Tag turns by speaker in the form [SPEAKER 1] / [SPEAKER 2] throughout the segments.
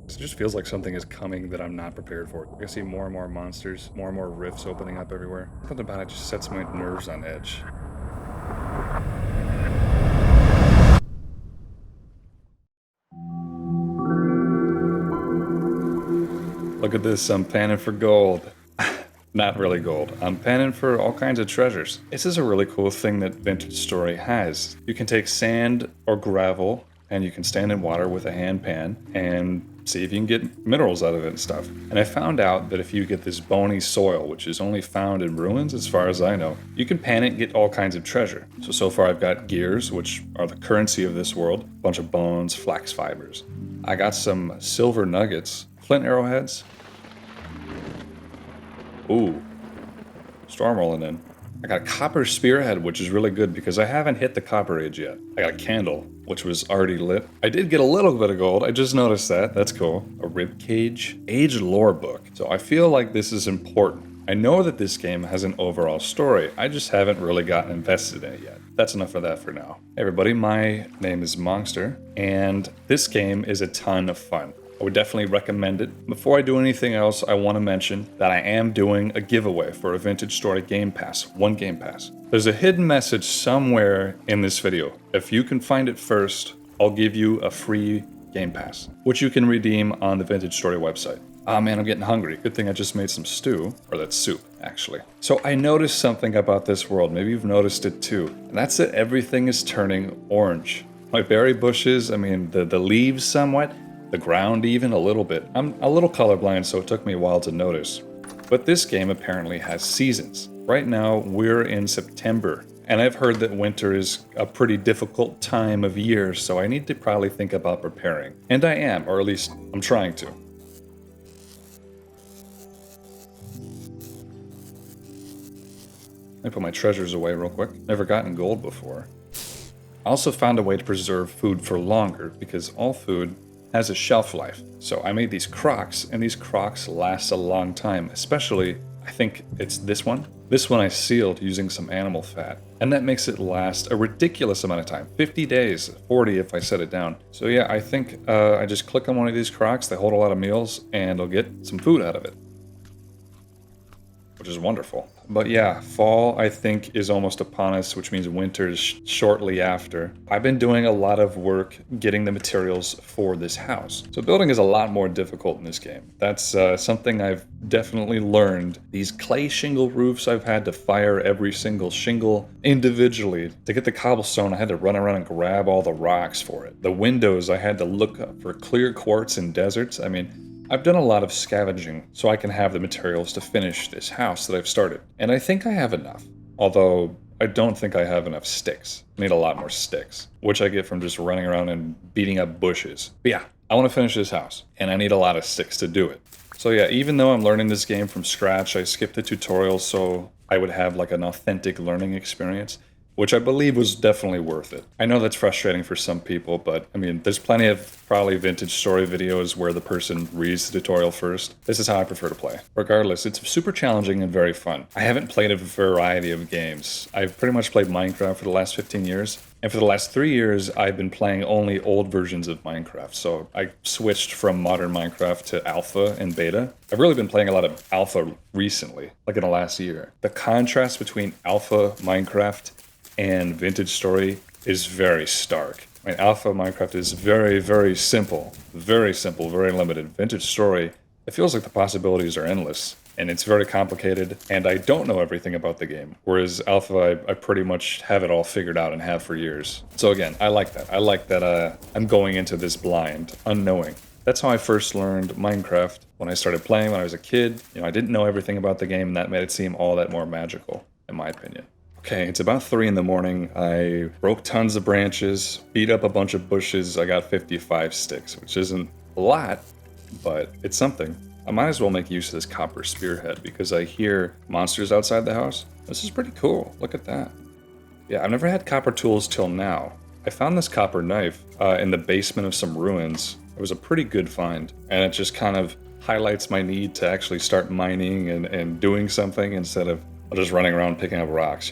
[SPEAKER 1] It just feels like something is coming that I'm not prepared for. I see more and more monsters, more and more rifts opening up everywhere. Something about it just sets my nerves on edge. Look at this, I'm panning for gold. Not really gold. I'm panning for all kinds of treasures. This is a really cool thing that Vintage Story has. You can take sand or gravel and you can stand in water with a hand pan and see if you can get minerals out of it and stuff. And I found out that if you get this bony soil, which is only found in ruins as far as I know, you can pan it and get all kinds of treasure. So far I've got gears, which are the currency of this world, a bunch of bones, flax fibers. I got some silver nuggets, flint arrowheads. Ooh, storm rolling in. I got a copper spearhead, which is really good because I haven't hit the copper age yet. I got a candle, which was already lit. I did get a little bit of gold. I just noticed that. That's cool. A rib cage. Age lore book. So I feel like this is important. I know that this game has an overall story. I just haven't really gotten invested in it yet. That's enough of that for now. Hey everybody, my name is Monster, and this game is a ton of fun. I would definitely recommend it. Before I do anything else, I want to mention that I am doing a giveaway for a Vintage Story Game Pass, one Game Pass. There's a hidden message somewhere in this video. If you can find it first, I'll give you a free Game Pass, which you can redeem on the Vintage Story website. Ah man, I'm getting hungry. Good thing I just made some stew, or that's soup, actually. So I noticed something about this world. Maybe you've noticed it too. And that's that everything is turning orange. My berry bushes, I mean, the leaves somewhat, the ground even a little bit. I'm a little colorblind, so it took me a while to notice. But this game apparently has seasons. Right now, we're in September, and I've heard that winter is a pretty difficult time of year, so I need to probably think about preparing. And I am, or at least I'm trying to. Let me put my treasures away real quick. Never gotten gold before. I also found a way to preserve food for longer, because all food has a shelf life. So I made these crocks, and these crocks last a long time, especially, I think it's this one. This one I sealed using some animal fat, and that makes it last a ridiculous amount of time, 50 days, 40 if I set it down. So yeah, I think I just click on one of these crocks, they hold a lot of meals, and I'll get some food out of it, which is wonderful. But yeah, fall I think is almost upon us, which means winter is shortly after. I've been doing a lot of work getting the materials for this house. So building is a lot more difficult in this game. That's something I've definitely learned. These clay shingle roofs, I've had to fire every single shingle individually. To get the cobblestone, I had to run around and grab all the rocks for it. The windows, I had to look for clear quartz in deserts. I mean, I've done a lot of scavenging so I can have the materials to finish this house that I've started. And I think I have enough. Although, I don't think I have enough sticks. I need a lot more sticks, which I get from just running around and beating up bushes. But yeah, I want to finish this house, and I need a lot of sticks to do it. So yeah, even though I'm learning this game from scratch, I skipped the tutorial so I would have like an authentic learning experience, which I believe was definitely worth it. I know that's frustrating for some people, but I mean, there's plenty of probably Vintage Story videos where the person reads the tutorial first. This is how I prefer to play. Regardless, it's super challenging and very fun. I haven't played a variety of games. I've pretty much played Minecraft for the last 15 years. And for the last 3 years, I've been playing only old versions of Minecraft. So I switched from modern Minecraft to alpha and beta. I've really been playing a lot of alpha recently, like in the last year. The contrast between alpha Minecraft and Vintage Story is very stark. I mean, alpha Minecraft is very, very simple, very limited. Vintage Story, it feels like the possibilities are endless, and it's very complicated, and I don't know everything about the game, whereas alpha, I pretty much have it all figured out and have for years. So again, I like that. I like that I'm going into this blind, unknowing. That's how I first learned Minecraft. When I started playing when I was a kid, I didn't know everything about the game, and that made it seem all that more magical, in my opinion. Okay, it's about 3 in the morning. I broke tons of branches, beat up a bunch of bushes. I got 55 sticks, which isn't a lot, but it's something. I might as well make use of this copper spearhead because I hear monsters outside the house. This is pretty cool. Look at that. Yeah, I've never had copper tools till now. I found this copper knife in the basement of some ruins. It was a pretty good find, and it just kind of highlights my need to actually start mining and doing something instead of just running around picking up rocks,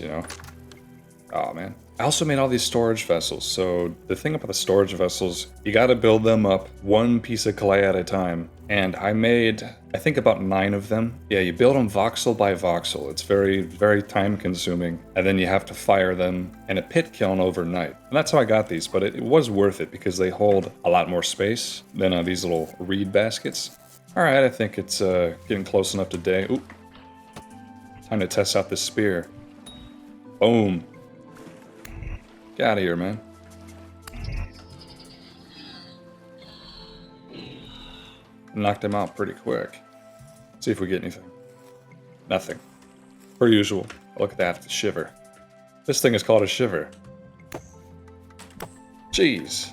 [SPEAKER 1] Oh man. I also made all these storage vessels. So the thing about the storage vessels, you got to build them up one piece of clay at a time. And I made, I think, about 9 of them. Yeah, you build them voxel by voxel. It's very, very time consuming. And then you have to fire them in a pit kiln overnight. And that's how I got these, but it was worth it because they hold a lot more space than these little reed baskets. All right, I think it's getting close enough to day. Ooh. Time to test out this spear. Boom. Get out of here, man. Knocked him out pretty quick. See if we get anything. Nothing. Per usual. Look at that, the shiver. This thing is called a shiver. Jeez.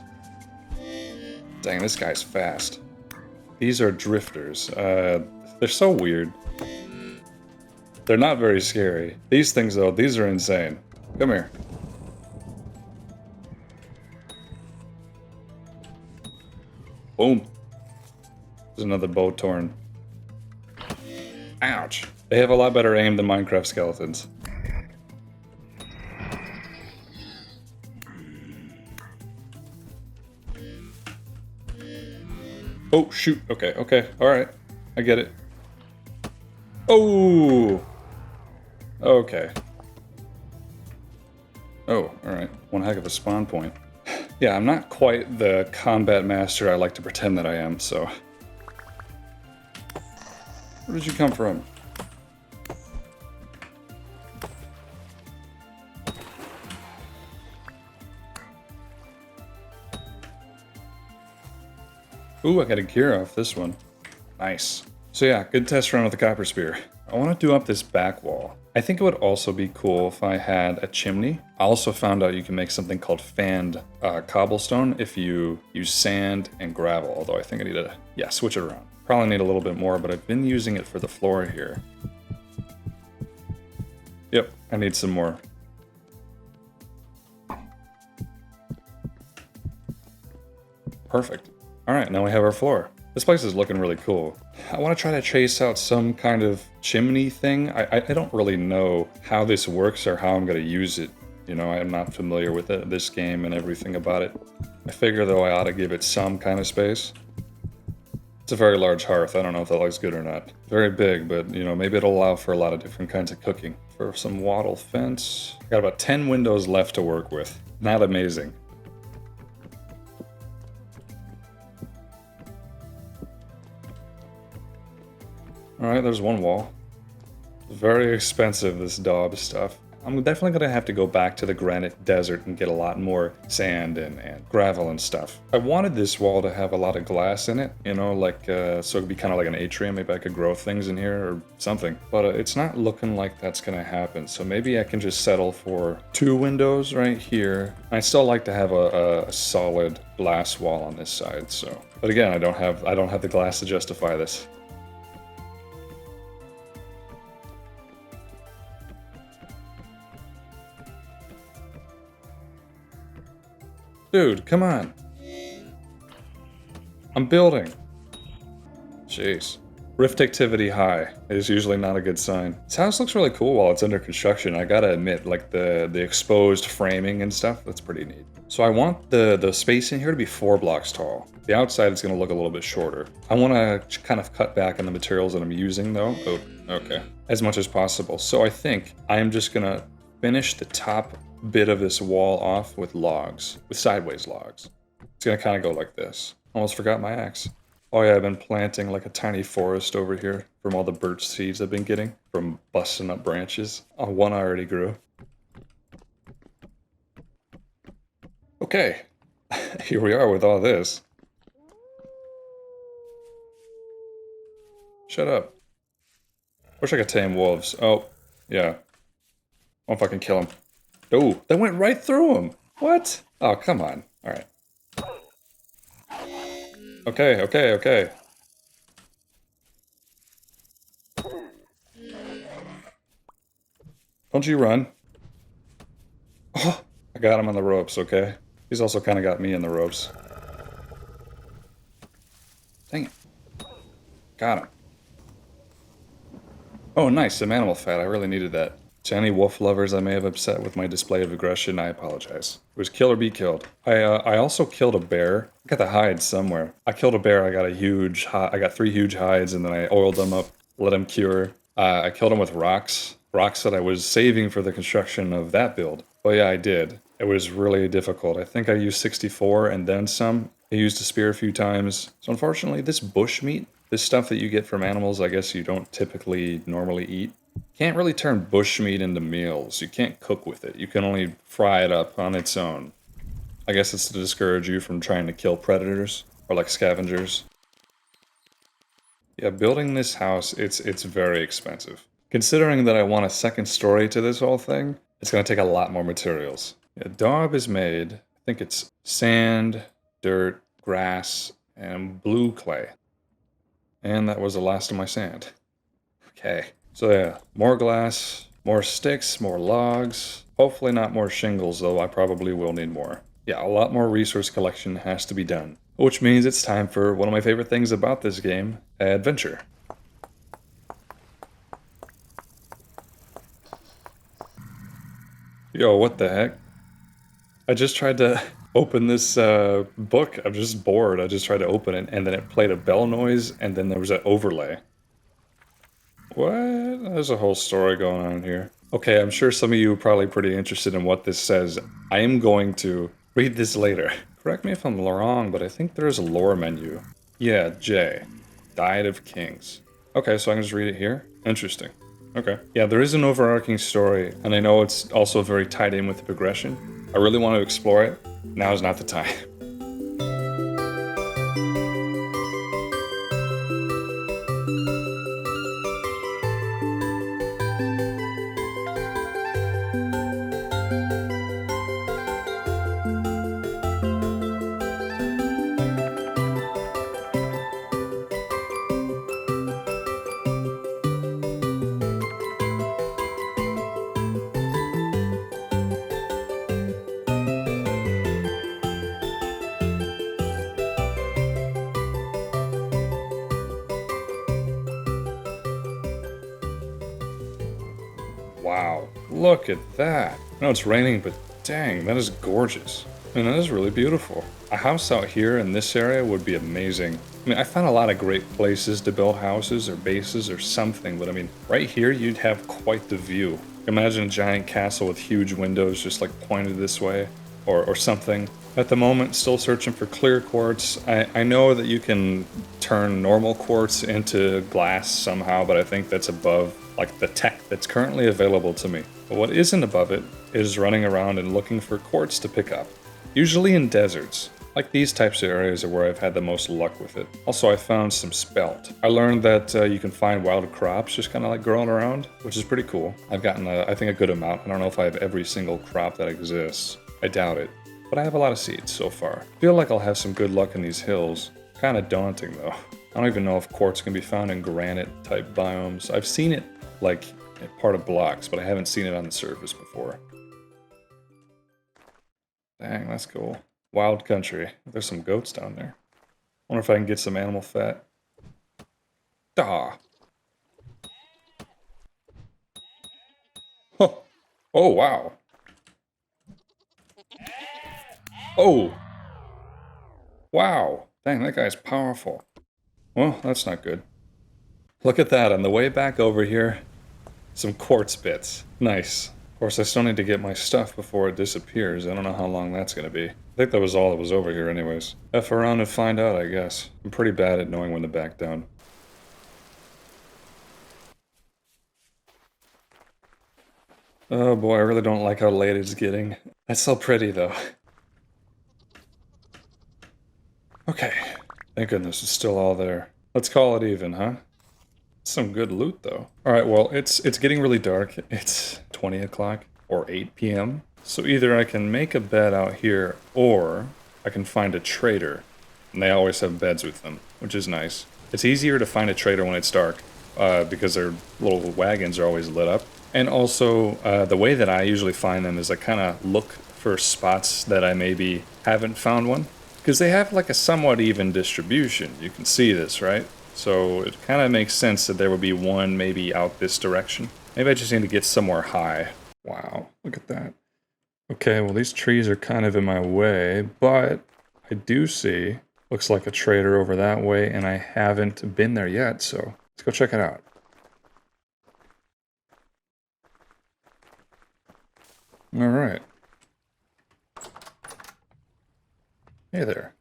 [SPEAKER 1] Dang, this guy's fast. These are drifters. They're so weird. They're not very scary. These things, though, these are insane. Come here. Boom. There's another bow torn. Ouch. They have a lot better aim than Minecraft skeletons. Oh, shoot. Okay, okay. Alright. I get it. Oh! Okay. Oh, alright. One heck of a spawn point. Yeah, I'm not quite the combat master I like to pretend that I am, so... Where did you come from? Ooh, I got a gear off this one. Nice. So yeah, good test run with the copper spear. I want to do up this back wall. I think it would also be cool if I had a chimney. I also found out you can make something called fanned cobblestone if you use sand and gravel, although I think I need to, yeah, switch it around. Probably need a little bit more, but I've been using it for the floor here. Yep, I need some more. Perfect. All right, now we have our floor. This place is looking really cool. I want to try to chase out some kind of chimney thing. I don't really know how this works or how I'm going to use it. You know, I'm not familiar with this game and everything about it. I figure, though, I ought to give it some kind of space. It's a very large hearth. I don't know if that looks good or not. Very big, but, you know, maybe it'll allow for a lot of different kinds of cooking. For some wattle fence. I got about 10 windows left to work with. Not amazing. Alright, there's one wall. Very expensive, this daub stuff. I'm definitely going to have to go back to the granite desert and get a lot more sand and gravel and stuff. I wanted this wall to have a lot of glass in it, you know, like, so it'd be kind of like an atrium. Maybe I could grow things in here or something. But it's not looking like that's going to happen. So maybe I can just settle for 2 windows right here. I still like to have a solid glass wall on this side, so. But again, I don't have the glass to justify this. Dude, come on. I'm building. Jeez. Rift activity high is usually not a good sign. This house looks really cool while it's under construction. I gotta admit, like the exposed framing and stuff, that's pretty neat. So I want the space in here to be 4 blocks tall. The outside is gonna look a little bit shorter. I wanna kind of cut back on the materials that I'm using though. Oh, okay. As much as possible. So I think I'm just gonna finish the top bit of this wall off with logs, with sideways logs. It's gonna kind of go like this. Almost forgot my axe. Oh yeah, I've been planting like a tiny forest over here from all the birch seeds I've been getting from busting up branches. Oh, one already grew. Okay, here we are with all this. Shut up. Wish I could tame wolves. Oh, yeah. I'll if I can kill him. Oh, that went right through him. What? Oh, come on. All right. Okay, okay, okay. Don't you run. Oh, I got him on the ropes, okay? He's also kind of got me in the ropes. Dang it. Got him. Oh, nice. Some animal fat. I really needed that. To any wolf lovers I may have upset with my display of aggression, I apologize. It was kill or be killed. I also killed a bear. I got the hides somewhere. I killed a bear. I got 3 huge hides, and then I oiled them up, let them cure. I killed them with rocks. Rocks that I was saving for the construction of that build. But yeah, I did. It was really difficult. I think I used 64 and then some. I used a spear a few times. So unfortunately, this bush meat, this stuff that you get from animals, I guess you don't typically normally eat, can't really turn bush meat into meals. You can't cook with it. You can only fry it up on its own. I guess it's to discourage you from trying to kill predators or like scavengers. Yeah, building this house, it's very expensive. Considering that I want a second story to this whole thing, it's going to take a lot more materials. Yeah, daub is made, I think it's sand, dirt, grass, and blue clay. And that was the last of my sand. Okay, so yeah, more glass, more sticks, more logs. Hopefully not more shingles, though I probably will need more. Yeah, a lot more resource collection has to be done. Which means it's time for one of my favorite things about this game, adventure. Yo, what the heck? I just tried to open this book. I'm just bored. I just tried to open it, and then it played a bell noise, and then there was an overlay. What? There's a whole story going on here. Okay, I'm sure some of you are probably pretty interested in what this says. I am going to read this later. Correct me if I'm wrong, but I think there's a lore menu. Yeah, J. Diet of Kings. Okay, so I can just read it here? Interesting. Okay. Yeah, there is an overarching story, and I know it's also very tied in with the progression. I really want to explore it. Now is not the time. Wow, look at that. I know it's raining, but dang, that is gorgeous. I mean, that is really beautiful. A house out here in this area would be amazing. I mean, I found a lot of great places to build houses or bases or something, but I mean, right here you'd have quite the view. Imagine a giant castle with huge windows just like pointed this way or something. At the moment, still searching for clear quartz. I know that you can turn normal quartz into glass somehow, but I think that's above like the tech that's currently available to me. But what isn't above it is running around and looking for quartz to pick up. Usually in deserts. Like these types of areas are where I've had the most luck with it. Also, I found some spelt. I learned that you can find wild crops just kind of like growing around, which is pretty cool. I've gotten, I think, a good amount. I don't know if I have every single crop that exists. I doubt it. But I have a lot of seeds so far. I feel like I'll have some good luck in these hills. Kind of daunting though. I don't even know if quartz can be found in granite type biomes. I've seen it like part of blocks, but I haven't seen it on the surface before. Dang, that's cool. Wild country. There's some goats down there. Wonder if I can get some animal fat. Dah. Huh. Oh, wow. Oh. Wow. Dang, that guy's powerful. Well, that's not good. Look at that. On the way back over here, some quartz bits. Nice. Of course, I still need to get my stuff before it disappears. I don't know how long that's going to be. I think that was all that was over here anyways. F around and find out, I guess. I'm pretty bad at knowing when to back down. Oh boy, I really don't like how late it's getting. That's so pretty though. Okay. Thank goodness it's still all there. Let's call it even, huh? Some good loot though. Alright, well, it's getting really dark. It's 20 o'clock or 8 p.m. So either I can make a bed out here or I can find a trader. And they always have beds with them, which is nice. It's easier to find a trader when it's dark because their little wagons are always lit up. And also, the way that I usually find them is I kind of look for spots that I maybe haven't found one. Because they have like a somewhat even distribution. You can see this, right? So it kind of makes sense that there would be one maybe out this direction Maybe I just need to get somewhere high. Wow, look at that. Okay, well these trees are kind of in my way, but I do see, looks like a trader over that way, and I haven't been there yet, so let's go check it out. All right. Hey there.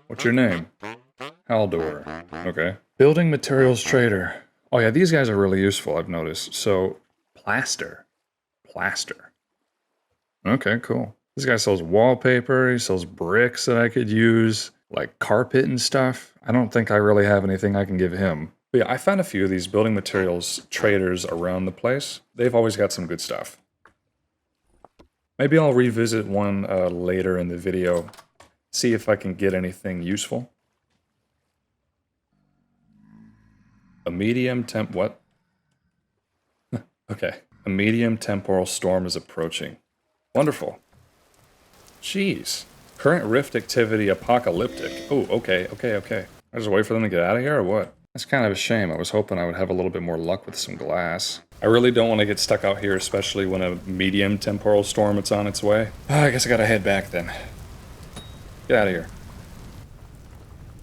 [SPEAKER 1] What's your name? Haldor. Okay. Building materials trader. Oh yeah, these guys are really useful, I've noticed. So, plaster. Plaster. Okay, cool. This guy sells wallpaper, he sells bricks that I could use, like carpet and stuff. I don't think I really have anything I can give him. But yeah, I found a few of these building materials traders around the place. They've always got some good stuff. Maybe I'll revisit one later in the video, see if I can get anything useful. A medium temp... what? Okay. A medium temporal storm is approaching. Wonderful. Jeez. Current rift activity apocalyptic. Oh, okay. I just wait for them to get out of here, or what? That's kind of a shame. I was hoping I would have a little bit more luck with some glass. I really don't want to get stuck out here, especially when a medium temporal storm is on its way. I guess I gotta head back then. Get out of here.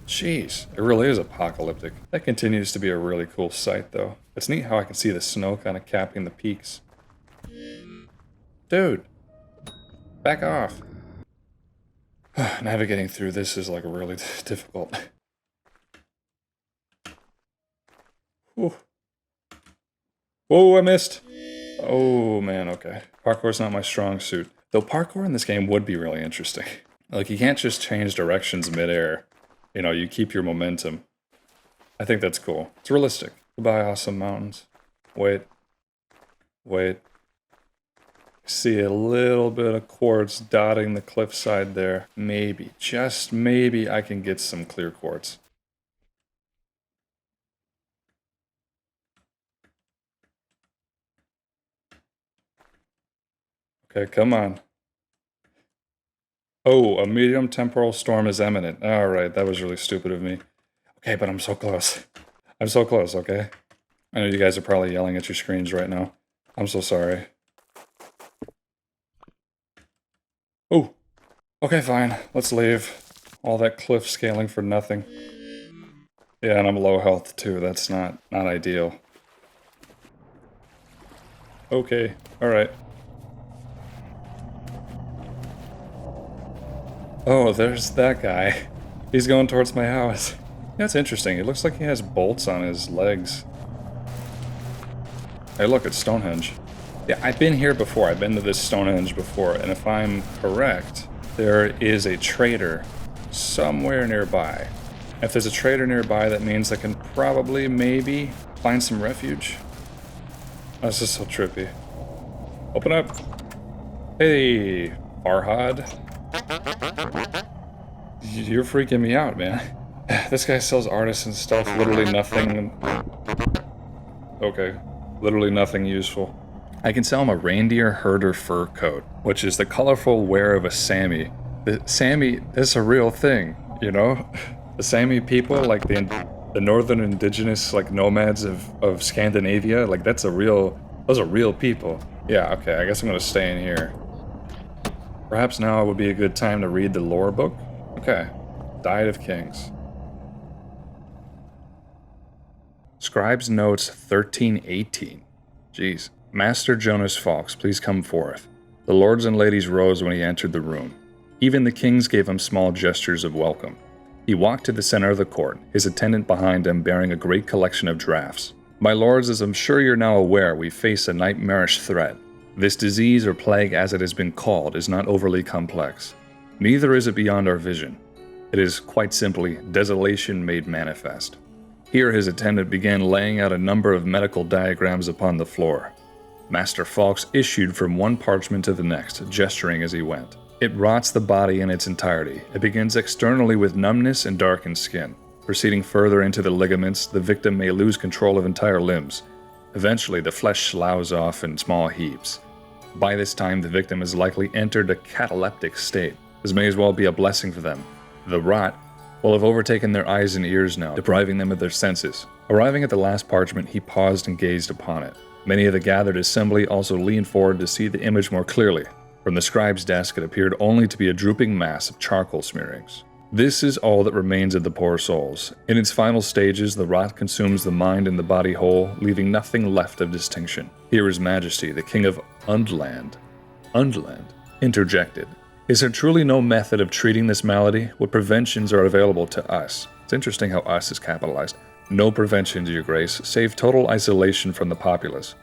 [SPEAKER 1] Jeez, it really is apocalyptic. That continues to be a really cool sight, though. It's neat how I can see the snow kind of capping the peaks. Dude, back off. Navigating through this is like really difficult. Whew. Whoa, I missed. Oh man, okay. Parkour's not my strong suit. Though parkour in this game would be really interesting. Like, you can't just change directions mid-air. You know, you keep your momentum. I think that's cool. It's realistic. Goodbye, awesome mountains. Wait. See a little bit of quartz dotting the cliffside there. Maybe, just maybe, I can get some clear quartz. Okay, come on. Oh, a medium temporal storm is imminent. Alright, that was really stupid of me. Okay, but I'm so close. I'm so close, okay? I know you guys are probably yelling at your screens right now. I'm so sorry. Oh, okay, fine. Let's leave. All that cliff scaling for nothing. Yeah, and I'm low health too. That's not ideal. Okay, alright. Oh, there's that guy. He's going towards my house. That's interesting. It looks like he has bolts on his legs. Hey, look, it's Stonehenge. Yeah, I've been here before. I've been to this Stonehenge before, and if I'm correct, there is a trader somewhere nearby. If there's a trader nearby, that means I can probably, maybe, find some refuge. Oh, this is so trippy. Open up. Hey, Farhad. You're freaking me out, man. This guy sells artisan stuff, literally nothing. Okay, literally nothing useful. I can sell him a reindeer herder fur coat, which is the colorful wear of a Sami. The Sami, that's a real thing, you know? The Sami people, like the northern indigenous like nomads of Scandinavia, like those are real people. Yeah, okay, I guess I'm gonna stay in here. Perhaps now would be a good time to read the lore book? Okay. Diet of Kings. Scribe's Notes 1318. Jeez. Master Jonas Fawkes, please come forth. The lords and ladies rose when he entered the room. Even the kings gave him small gestures of welcome. He walked to the center of the court, his attendant behind him bearing a great collection of drafts. My lords, as I'm sure you're now aware, we face a nightmarish threat. This disease, or plague as it has been called, is not overly complex. Neither is it beyond our vision. It is, quite simply, desolation made manifest. Here his attendant began laying out a number of medical diagrams upon the floor. Master Fawkes issued from one parchment to the next, gesturing as he went. It rots the body in its entirety. It begins externally with numbness and darkened skin. Proceeding further into the ligaments, the victim may lose control of entire limbs. Eventually, the flesh sloughs off in small heaps. By this time, the victim has likely entered a cataleptic state. This may as well be a blessing for them. The rot will have overtaken their eyes and ears now, depriving them of their senses. Arriving at the last parchment, he paused and gazed upon it. Many of the gathered assembly also leaned forward to see the image more clearly. From the scribe's desk, it appeared only to be a drooping mass of charcoal smearings. This is all that remains of the poor souls. In its final stages, the rot consumes the mind and the body whole, leaving nothing left of distinction. Here His Majesty, the King of Undland, interjected. Is there truly no method of treating this malady? What preventions are available to us? It's interesting how us is capitalized. No preventions, Your Grace, save total isolation from the populace.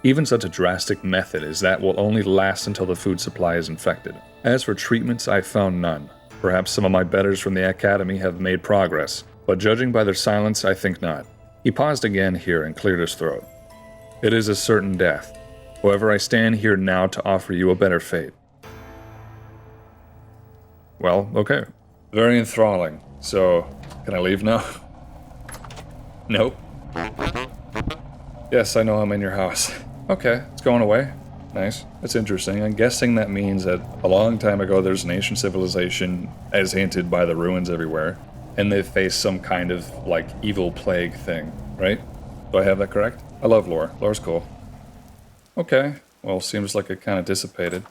[SPEAKER 1] Even such a drastic method as that will only last until the food supply is infected. As for treatments, I found none. Perhaps some of my betters from the Academy have made progress, but judging by their silence, I think not. He paused again here and cleared his throat. It is a certain death. However, I stand here now to offer you a better fate. Well, okay. Very enthralling. So, can I leave now? Nope. Yes, I know I'm in your house. Okay, it's going away. Nice. That's interesting. I'm guessing that means that a long time ago there's an ancient civilization, as hinted by the ruins everywhere, and they face some kind of, like, evil plague thing, right? Do I have that correct? I love lore. Lore's cool. Okay. Well, seems like it kind of dissipated.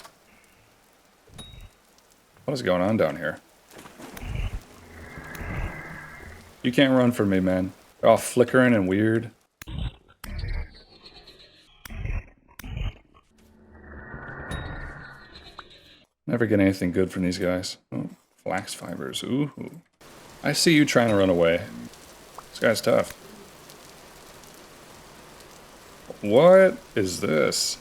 [SPEAKER 1] What is going on down here? You can't run from me, man. They're all flickering and weird. Never get anything good from these guys. Oh, flax fibers. Ooh. I see you trying to run away. This guy's tough. What is this?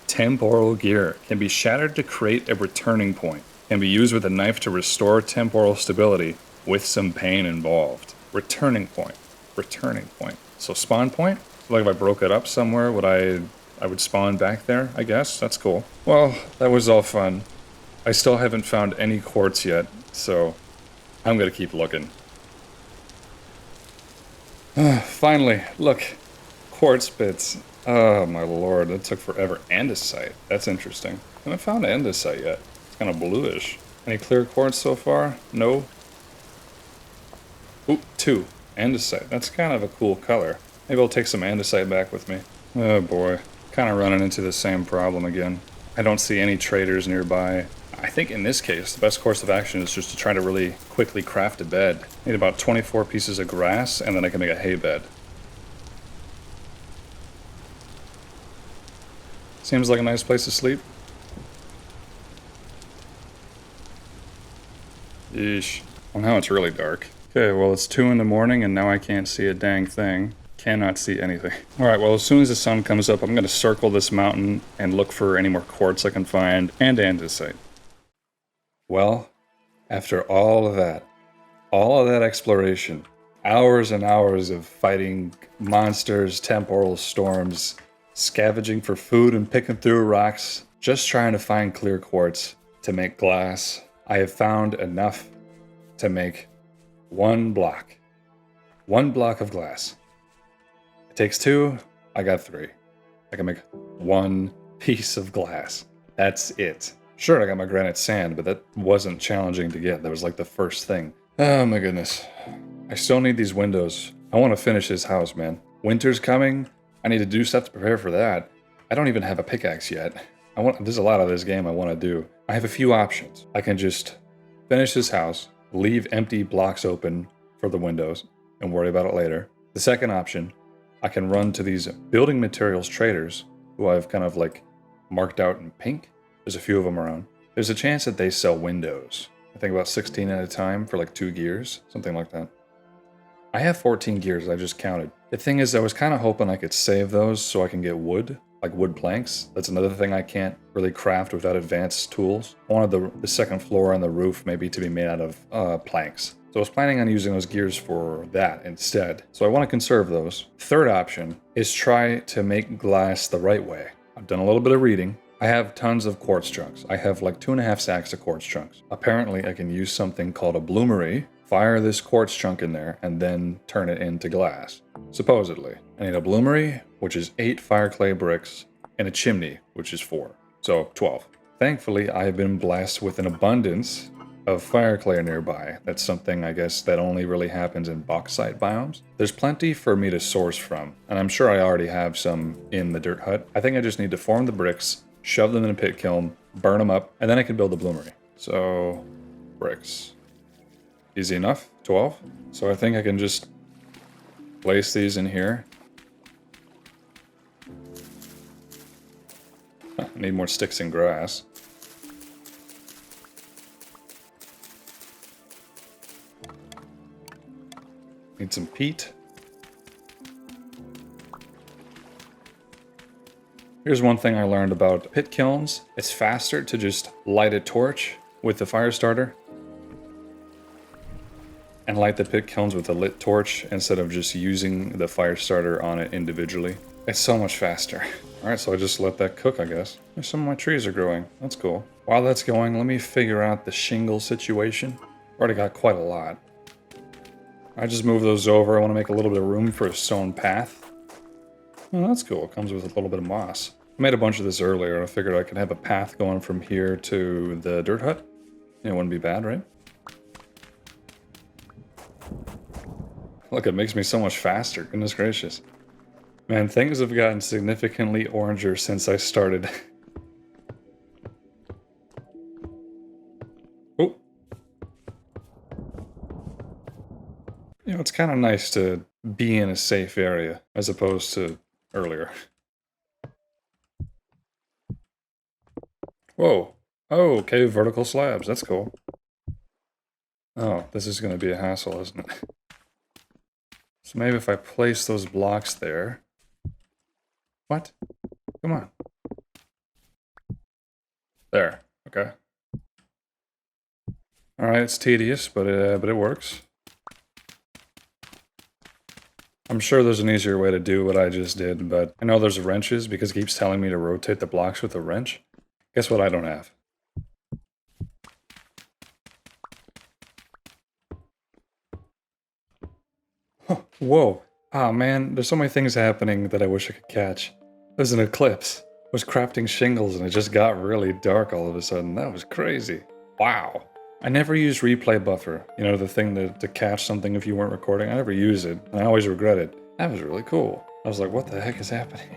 [SPEAKER 1] Temporal gear. Can be shattered to create a returning point. Can be used with a knife to restore temporal stability with some pain involved. Returning point. Returning point. So spawn point? Like if I broke it up somewhere, I would spawn back there, I guess? That's cool. Well, that was all fun. I still haven't found any quartz yet, so I'm gonna keep looking. Finally, look. Quartz bits. Oh my lord, that took forever. Andesite. That's interesting. I haven't found andesite yet. It's kind of bluish. Any clear quartz so far? No? Ooh, 2. Andesite. That's kind of a cool color. Maybe I'll take some andesite back with me. Oh boy. Kind of running into the same problem again. I don't see any traders nearby. I think in this case, the best course of action is just to try to really quickly craft a bed. Need about 24 pieces of grass, and then I can make a hay bed. Seems like a nice place to sleep. Yeesh. Well, now it's really dark. Okay, well, it's 2 in the morning, and now I can't see a dang thing. Cannot see anything. Alright, well, as soon as the sun comes up, I'm going to circle this mountain and look for any more quartz I can find, and andesite. Well, after all of that exploration, hours and hours of fighting monsters, temporal storms, scavenging for food and picking through rocks, just trying to find clear quartz to make glass, I have found enough to make 1 block. 1 block of glass. It takes 2, I got 3. I can make 1 piece of glass. That's it. Sure, I got my granite sand, but that wasn't challenging to get. That was like the first thing. Oh my goodness. I still need these windows. I want to finish this house, man. Winter's coming. I need to do stuff to prepare for that. I don't even have a pickaxe yet. There's a lot of this game I want to do. I have a few options. I can just finish this house, leave empty blocks open for the windows, and worry about it later. The second option, I can run to these building materials traders, who I've kind of like marked out in pink. There's a few of them around. There's a chance that they sell windows. I think about 16 at a time for like 2 gears, something like that. I have 14 gears, I just counted. The thing is, I was kind of hoping I could save those so I can get wood, like wood planks. That's another thing I can't really craft without advanced tools. I wanted the second floor and the roof maybe to be made out of planks. So I was planning on using those gears for that instead. So I want to conserve those. Third option is try to make glass the right way. I've done a little bit of reading. I have tons of quartz chunks. I have like 2.5 sacks of quartz chunks. Apparently I can use something called a bloomery, fire this quartz chunk in there, and then turn it into glass. Supposedly. I need a bloomery, which is 8 fire clay bricks, and a chimney, which is 4. So 12. Thankfully, I have been blessed with an abundance of fire clay nearby. That's something, I guess, that only really happens in bauxite biomes. There's plenty for me to source from, and I'm sure I already have some in the dirt hut. I think I just need to form the bricks, shove them in a pit kiln, burn them up, and then I can build the bloomery. So, bricks. Easy enough, 12. So I think I can just place these in here. I need more sticks and grass. Need some peat. Here's one thing I learned about pit kilns. It's faster to just light a torch with the fire starter and light the pit kilns with a lit torch instead of just using the fire starter on it individually. It's so much faster. Alright, so I just let that cook, I guess. Some of my trees are growing. That's cool. While that's going, let me figure out the shingle situation. Already got quite a lot. I just move those over. I want to make a little bit of room for a stone path. Oh, that's cool. It comes with a little bit of moss. I made a bunch of this earlier. I figured I could have a path going from here to the dirt hut. It wouldn't be bad, right? Look, it makes me so much faster. Goodness gracious. Man, things have gotten significantly oranger since I started. Oh. You know, it's kind of nice to be in a safe area as opposed to earlier. Whoa. Oh, okay, vertical slabs. That's cool. Oh, this is going to be a hassle, isn't it? So maybe if I place those blocks there... What? Come on. There. Okay. Alright, it's tedious, but it works. I'm sure there's an easier way to do what I just did, but I know there's wrenches because it keeps telling me to rotate the blocks with a wrench. Guess what I don't have? Huh, whoa. Ah, man, there's so many things happening that I wish I could catch. There's an eclipse. I was crafting shingles and it just got really dark all of a sudden. That was crazy. Wow. I never use replay buffer. You know, the thing to catch something if you weren't recording. I never use it, and I always regret it. That was really cool. I was like, what the heck is happening?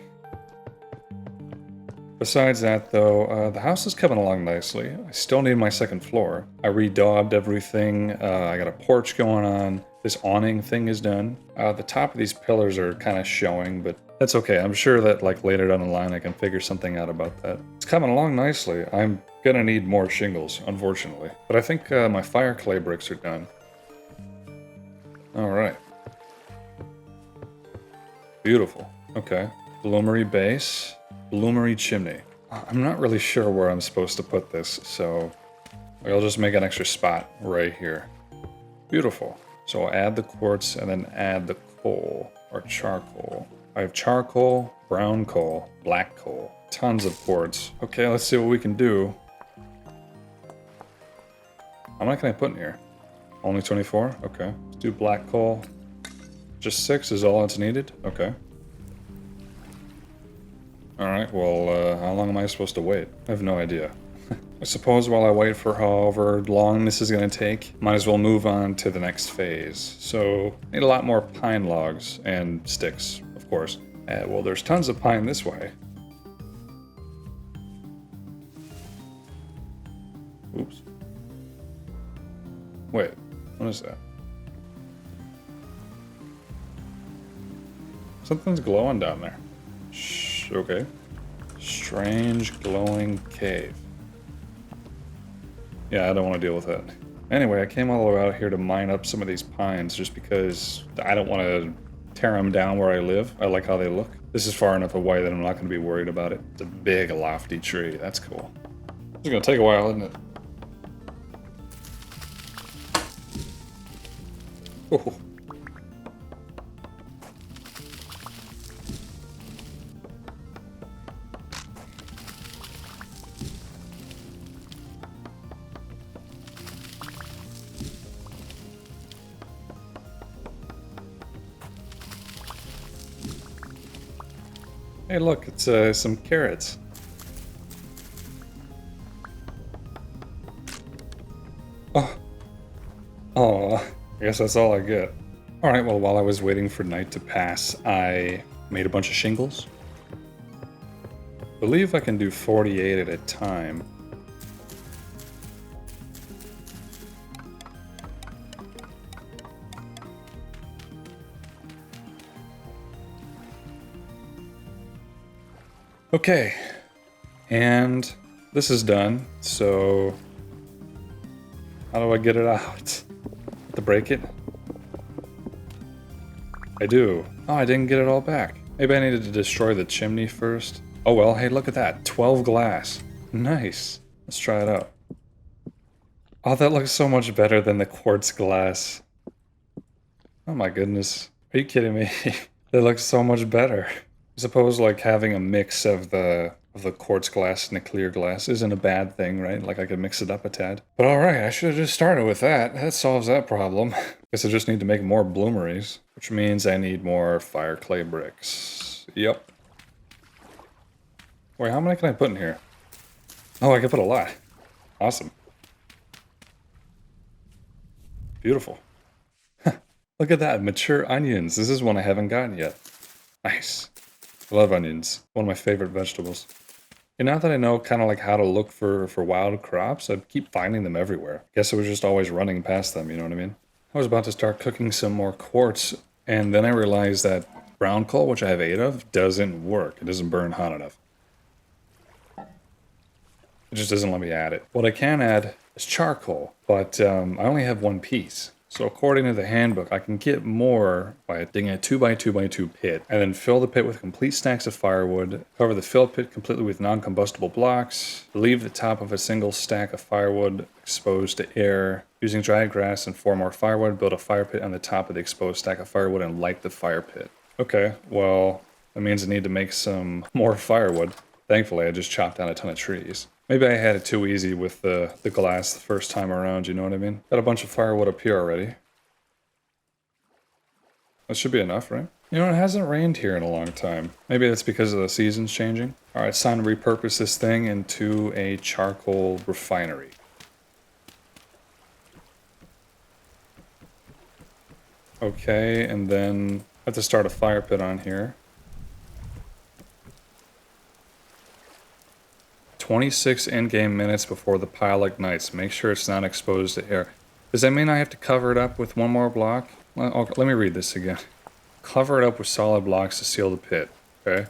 [SPEAKER 1] Besides that, though, the house is coming along nicely. I still need my second floor. I redaubed everything. I got a porch going on. This awning thing is done. The top of these pillars are kind of showing, but that's okay. I'm sure that like later down the line I can figure something out about that. It's coming along nicely. I'm gonna need more shingles, unfortunately. But I think my fire clay bricks are done. Alright. Beautiful. Okay. Bloomery base. Bloomery chimney. I'm not really sure where I'm supposed to put this, so I'll just make an extra spot right here. Beautiful. So I'll add the quartz and then add the coal, or charcoal. I have charcoal, brown coal, black coal, tons of quartz. Okay, let's see what we can do. How many can I put in here? Only 24? Okay. Let's do black coal. Just 6 is all that's needed? Okay. Alright, well, how long am I supposed to wait? I have no idea. I suppose while I wait for however long this is going to take, might as well move on to the next phase. So, need a lot more pine logs and sticks, of course. Well, there's tons of pine this way. Oops. Wait, what is that? Something's glowing down there. Shh, okay. Strange glowing cave. Yeah, I don't want to deal with that. Anyway, I came all the way out here to mine up some of these pines just because I don't want to tear them down where I live. I like how they look. This is far enough away that I'm not going to be worried about it. It's a big, lofty tree. That's cool. It's going to take a while, isn't it? Oh. Hey, look, it's some carrots. Oh, Oh, I guess that's all I get. Alright, well, while I was waiting for night to pass, I made a bunch of shingles. I believe I can do 48 at a time. Okay, and this is done, so how do I get it out? Have to break it? I do. Oh, I didn't get it all back. Maybe I needed to destroy the chimney first. Oh well, hey, look at that. 12 glass. Nice. Let's try it out. Oh, that looks so much better than the quartz glass. Oh my goodness. Are you kidding me? That looks so much better. I suppose like having a mix of the quartz glass and the clear glass isn't a bad thing, right? Like I could mix it up a tad. But alright, I should have just started with that. That solves that problem. Guess I just need to make more bloomeries, which means I need more fire clay bricks. Yep. Wait, how many can I put in here? Oh, I can put a lot. Awesome. Beautiful. Look at that, mature onions. This is one I haven't gotten yet. Nice. I love onions. One of my favorite vegetables. And now that I know kind of like how to look for wild crops, I keep finding them everywhere. Guess I was just always running past them, you know what I mean? I was about to start cooking some more quartz, and then I realized that brown coal, which I have 8 of, doesn't work. It doesn't burn hot enough. It just doesn't let me add it. What I can add is charcoal, but I only have 1 piece. So according to the handbook, I can get more by digging a 2x2x2 pit, and then fill the pit with complete stacks of firewood, cover the fill pit completely with non-combustible blocks, leave the top of a single stack of firewood exposed to air, using dry grass and 4 more firewood, build a fire pit on the top of the exposed stack of firewood and light the fire pit. Okay, well, that means I need to make some more firewood. Thankfully, I just chopped down a ton of trees. Maybe I had it too easy with the glass the first time around, you know what I mean? Got a bunch of firewood up here already. That should be enough, right? You know, it hasn't rained here in a long time. Maybe that's because of the seasons changing. Alright, it's time to repurpose this thing into a charcoal refinery. Okay, and then I have to start a fire pit on here. 26 in-game minutes before the pile ignites. Make sure it's not exposed to air. Does that mean I have to cover it up with 1 more block? Well, let me read this again. Cover it up with solid blocks to seal the pit. Okay.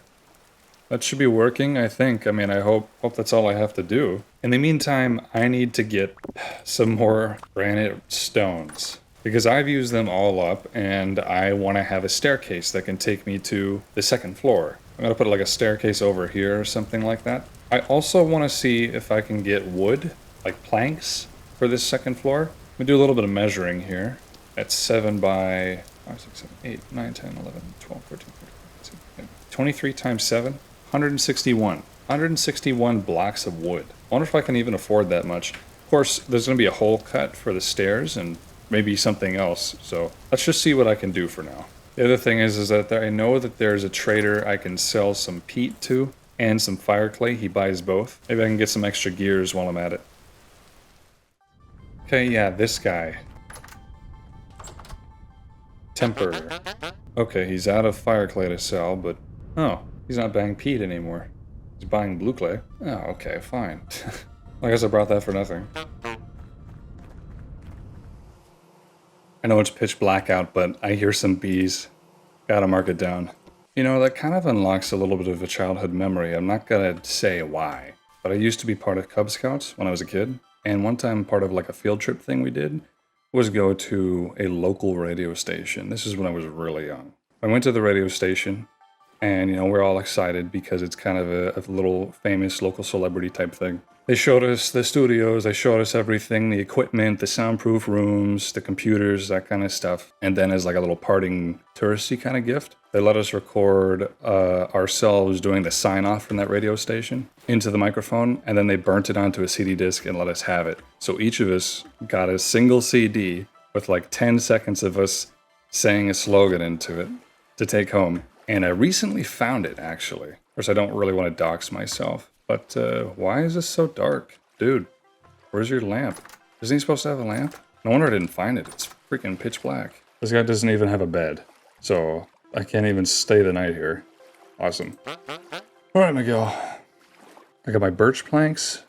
[SPEAKER 1] That should be working, I think. I mean, I hope that's all I have to do. In the meantime, I need to get some more granite stones, because I've used them all up, and I want to have a staircase that can take me to the 2nd floor. I'm going to put like a staircase over here or something like that. I also want to see if I can get wood, like planks, for this 2nd floor. Let me do a little bit of measuring here. At 7 by 5, 6, 7, 8, 9, 10, 11, 12, 13, 14, 15, 16, 23 times 7, 161. 161 blocks of wood. I wonder if I can even afford that much. Of course, there's going to be a hole cut for the stairs and maybe something else. So let's just see what I can do for now. The other thing is that I know that there's a trader I can sell some peat to and some fire clay. He buys both. Maybe I can get some extra gears while I'm at it. Okay, yeah, this guy. Temper. Okay, he's out of fire clay to sell, but... Oh, he's not buying peat anymore. He's buying blue clay. Oh, okay, fine. I guess I brought that for nothing. I know it's pitch black out, but I hear some bees. Gotta mark it down. You know, that kind of unlocks a little bit of a childhood memory. I'm not gonna say why, but I used to be part of Cub Scouts when I was a kid. And one time, part of like a field trip thing we did was go to a local radio station. This is when I was really young. I went to the radio station, and you know, we're all excited because it's kind of a little famous local celebrity type thing. They showed us the studios, they showed us everything, the equipment, the soundproof rooms, the computers, that kind of stuff. And then as like a little parting touristy kind of gift, they let us record ourselves doing the sign-off from that radio station into the microphone, and then they burnt it onto a CD disc and let us have it. So each of us got a single CD with like 10 seconds of us saying a slogan into it to take home. And I recently found it, actually. Of course, I don't really want to dox myself. But why is this so dark? Dude, where's your lamp? Isn't he supposed to have a lamp? No wonder I didn't find it. It's freaking pitch black. This guy doesn't even have a bed, so I can't even stay the night here. Awesome. All right, Miguel. I got my birch planks,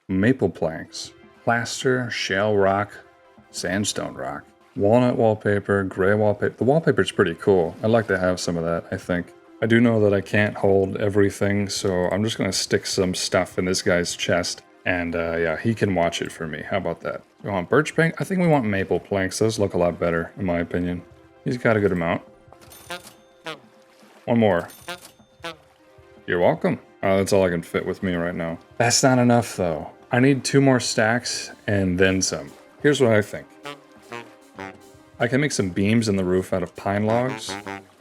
[SPEAKER 1] maple planks, plaster, shale rock, sandstone rock, walnut wallpaper, gray wallpaper. The wallpaper's pretty cool. I'd like to have some of that, I think. I do know that I can't hold everything, so I'm just going to stick some stuff in this guy's chest. And yeah, he can watch it for me. How about that? We want birch plank? I think we want maple planks. Those look a lot better, in my opinion. He's got a good amount. One more. You're welcome. That's all I can fit with me right now. That's not enough, though. I need 2 more stacks and then some. Here's what I think. I can make some beams in the roof out of pine logs.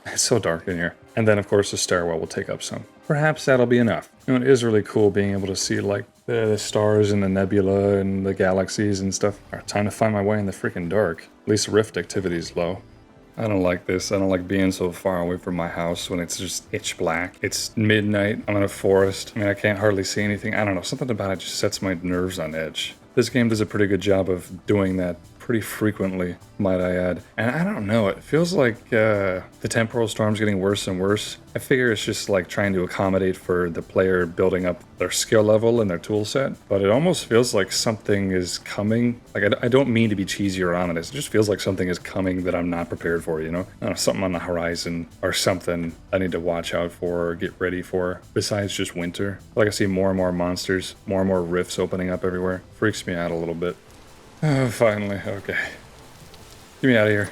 [SPEAKER 1] It's so dark in here. And then, of course, the stairwell will take up some. Perhaps that'll be enough. You know, it is really cool being able to see, like, the stars and the nebula and the galaxies and stuff. All right, time to find my way in the freaking dark. At least rift activity's low. I don't like this. I don't like being so far away from my house when it's just pitch black. It's midnight. I'm in a forest. I mean, I can't hardly see anything. I don't know. Something about it just sets my nerves on edge. This game does a pretty good job of doing that pretty frequently, might I add. And I don't know, it feels like the temporal storm's getting worse and worse. I figure it's just like trying to accommodate for the player building up their skill level and their tool set, but it almost feels like something is coming. Like, I don't mean to be cheesy or ominous, it just feels like something is coming that I'm not prepared for, you know? I don't know, something on the horizon or something I need to watch out for or get ready for, besides just winter. Like I see more and more monsters, more and more rifts opening up everywhere. Freaks me out a little bit. Oh, finally, okay. Get me out of here.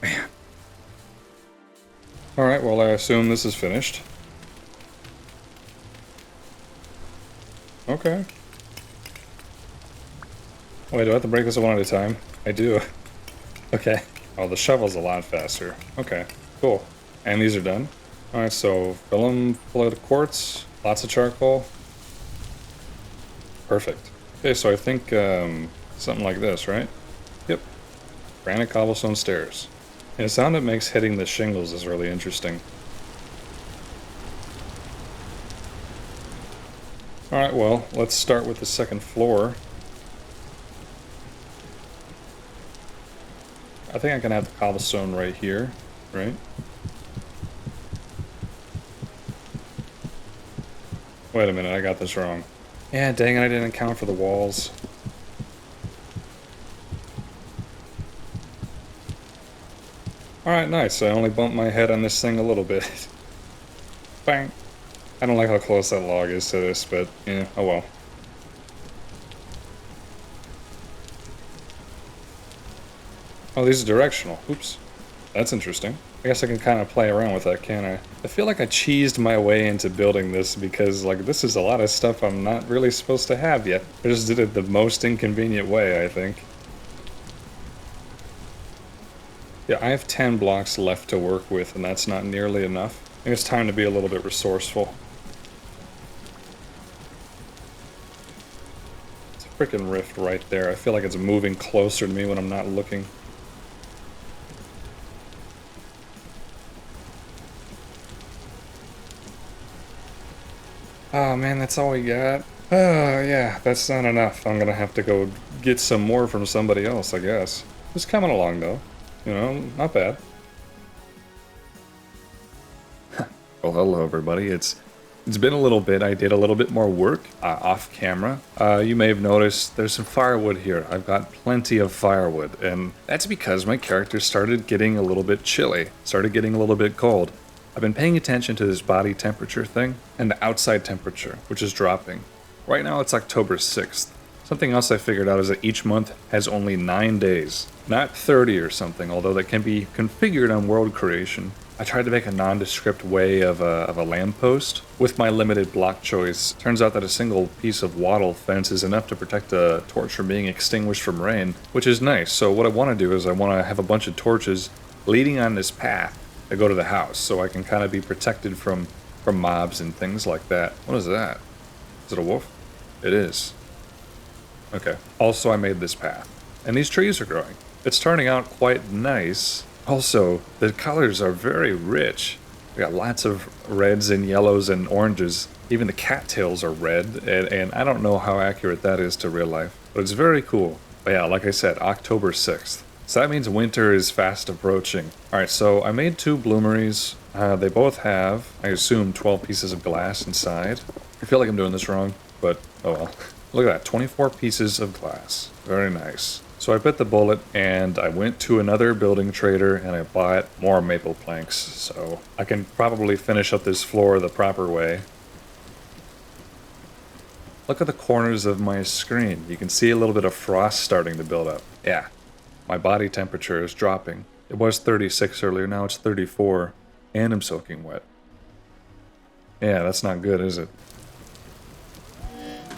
[SPEAKER 1] Man. Alright, well, I assume this is finished. Okay. Wait, do I have to break this one at a time? I do. Okay. Oh, the shovel's a lot faster. Okay, cool. And these are done. Alright, so fill them full of quartz, lots of charcoal. Perfect. Okay, so I think something like this, right? Yep. Granite cobblestone stairs. And the sound it makes hitting the shingles is really interesting. Alright, well, let's start with the second floor. I think I can have the cobblestone right here, right? Wait a minute, I got this wrong. Yeah, dang it, I didn't account for the walls. Alright, nice. I only bumped my head on this thing a little bit. Bang. I don't like how close that log is to this, but, yeah, oh well. Oh, these are directional. Oops. That's interesting. I guess I can kind of play around with that, can't I? I feel like I cheesed my way into building this because, like, this is a lot of stuff I'm not really supposed to have yet. I just did it the most inconvenient way, I think. Yeah, I have 10 blocks left to work with, and that's not nearly enough. I think it's time to be a little bit resourceful. It's a freaking rift right there. I feel like it's moving closer to me when I'm not looking. Oh man, that's all we got? Oh yeah, that's not enough. I'm gonna have to go get some more from somebody else, I guess. It's coming along though. You know, not bad. Well, hello everybody. It's been a little bit. I did a little bit more work off camera. You may have noticed there's some firewood here. I've got plenty of firewood, and that's because my character started getting a little bit chilly, started getting a little bit cold. I've been paying attention to this body temperature thing and the outside temperature, which is dropping. Right now it's October 6th. Something else I figured out is that each month has only 9 days, not 30 or something, although that can be configured on world creation. I tried to make a nondescript way of a lamppost with my limited block choice. Turns out that a single piece of wattle fence is enough to protect a torch from being extinguished from rain, which is nice. So what I want to do is I want to have a bunch of torches leading on this path to go to the house, so I can kind of be protected from mobs and things like that. What is that? Is it a wolf? It is. Okay. Also, I made this path. And these trees are growing. It's turning out quite nice. Also, the colors are very rich. We got lots of reds and yellows and oranges. Even the cattails are red, and I don't know how accurate that is to real life, but it's very cool. But yeah, like I said, October 6th. So that means winter is fast approaching. Alright, so I made 2 bloomeries. They both have, I assume, 12 pieces of glass inside. I feel like I'm doing this wrong, but oh well. Look at that, 24 pieces of glass. Very nice. So I bit the bullet and I went to another building trader and I bought more maple planks. So I can probably finish up this floor the proper way. Look at the corners of my screen. You can see a little bit of frost starting to build up. Yeah, my body temperature is dropping. It was 36 earlier, now it's 34. And I'm soaking wet. Yeah, that's not good, is it?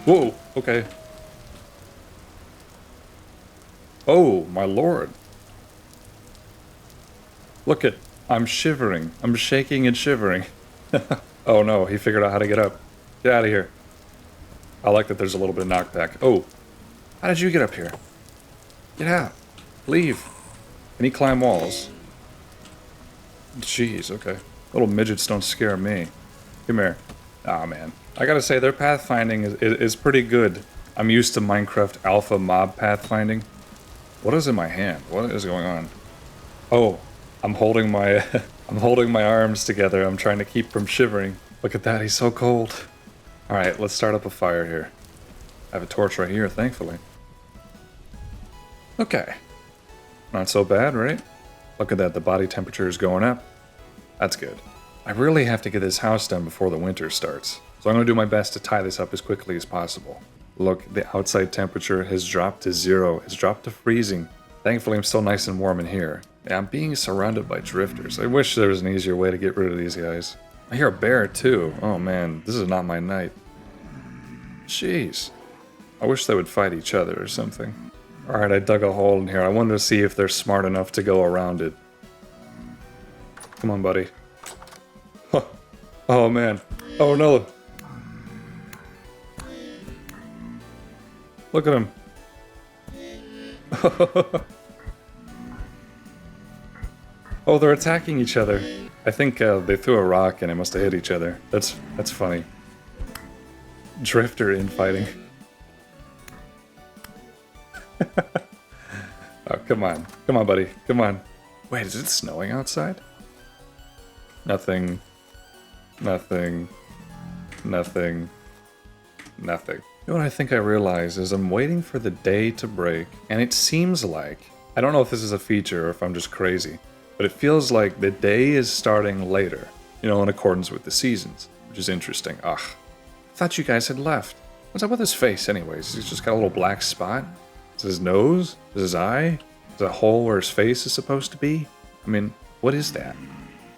[SPEAKER 1] Whoa, okay. Oh, my lord. Look at, I'm shivering. I'm shaking and shivering. Oh no, he figured out how to get up. Get out of here. I like that there's a little bit of knockback. Oh, how did you get up here? Get out. Leave. Can he climb walls? Jeez, okay. Little midgets don't scare me. Come here. Aw, man. I gotta say, their pathfinding is pretty good. I'm used to Minecraft alpha mob pathfinding. What is in my hand? What is going on? Oh, I'm holding my I'm holding my arms together. I'm trying to keep from shivering. Look at that, he's so cold. Alright, let's start up a fire here. I have a torch right here, thankfully. Okay. Not so bad, right? Look at that, the body temperature is going up. That's good. I really have to get this house done before the winter starts. So I'm going to do my best to tie this up as quickly as possible. Look, the outside temperature has dropped to 0. It's dropped to freezing. Thankfully, I'm still nice and warm in here. Yeah, I'm being surrounded by drifters. I wish there was an easier way to get rid of these guys. I hear a bear, too. Oh, man, this is not my night. Jeez. I wish they would fight each other or something. Alright, I dug a hole in here. I wanted to see if they're smart enough to go around it. Come on, buddy. Oh, man. Oh, no. Look at him. Oh, they're attacking each other. I think they threw a rock and it must have hit each other. That's funny. Drifter infighting. Oh, come on. Come on, buddy. Come on. Wait, is it snowing outside? Nothing. Nothing. Nothing. Nothing. You know what I think I realize is I'm waiting for the day to break, and it seems like, I don't know if this is a feature or if I'm just crazy, but it feels like the day is starting later, you know, in accordance with the seasons, which is interesting. Ugh. I thought you guys had left. What's up with his face anyways? He's just got a little black spot? Is it his nose? Is it his eye? Is it a hole where his face is supposed to be? I mean, what is that?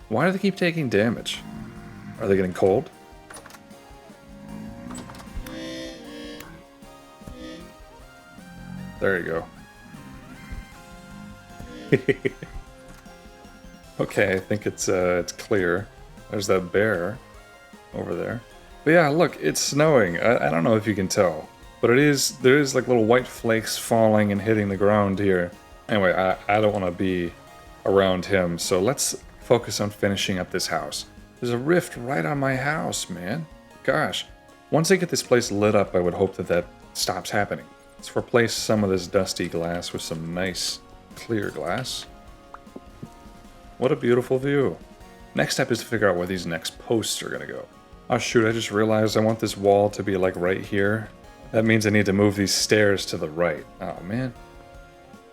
[SPEAKER 1] Why do they keep taking damage? Are they getting cold? There you go. Okay, I think it's clear. There's that bear over there. But yeah, look, it's snowing. I don't know if you can tell, but there is like little white flakes falling and hitting the ground here. Anyway, I don't want to be around him, so let's focus on finishing up this house. There's a rift right on my house, man. Gosh. Once I get this place lit up, I would hope that that stops happening. Let's replace some of this dusty glass with some nice, clear glass. What a beautiful view. Next step is to figure out where these next posts are going to go. Oh shoot, I just realized I want this wall to be like right here. That means I need to move these stairs to the right. Oh man.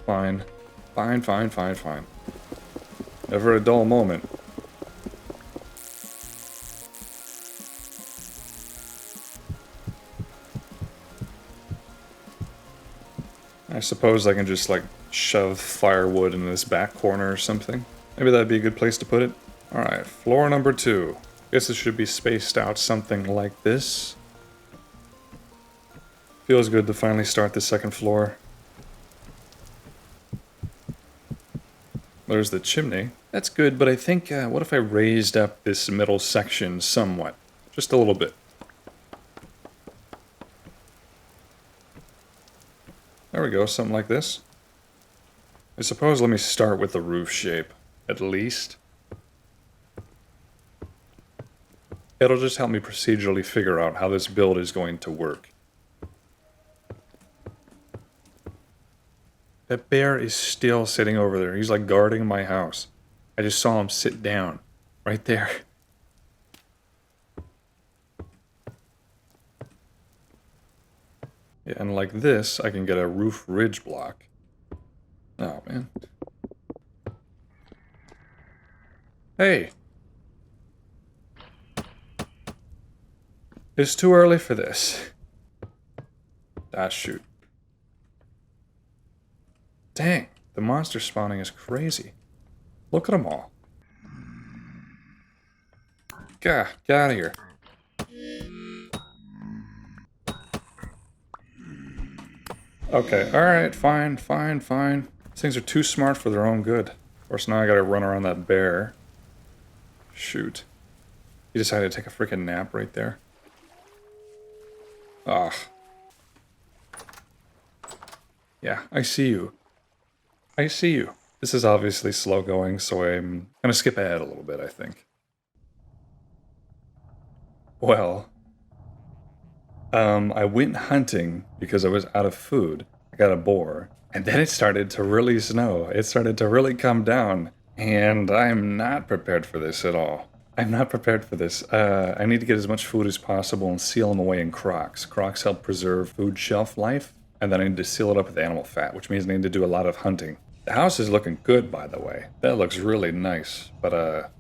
[SPEAKER 1] Fine. Fine, fine, fine, fine. Never a dull moment. I suppose I can just like shove firewood in this back corner or something. Maybe that'd be a good place to put it. Alright, floor number 2. Guess it should be spaced out something like this. Feels good to finally start the second floor. There's the chimney. That's good, but I think, what if I raised up this middle section somewhat? Just a little bit. There we go, something like this. I suppose let me start with the roof shape, at least. It'll just help me procedurally figure out how this build is going to work. That bear is still sitting over there. He's like guarding my house. I just saw him sit down right there. Yeah, and like this, I can get a roof ridge block. Oh, man. Hey! It's too early for this. Ah, shoot. Dang, the monster spawning is crazy. Look at them all. Gah, get out of here. Okay, alright, fine. These things are too smart for their own good. Of course, now I gotta run around that bear. Shoot. He decided to take a freaking nap right there. Ah. Yeah, I see you. I see you. This is obviously slow going, so I'm gonna skip ahead a little bit, I think. Well, I went hunting because I was out of food. I got a boar. And then it started to really snow. It started to really come down. And I'm not prepared for this at all. I'm not prepared for this. I need to get as much food as possible and seal them away in crocks. Crocks help preserve food shelf life. And then I need to seal it up with animal fat, which means I need to do a lot of hunting. The house is looking good, by the way. That looks really nice. But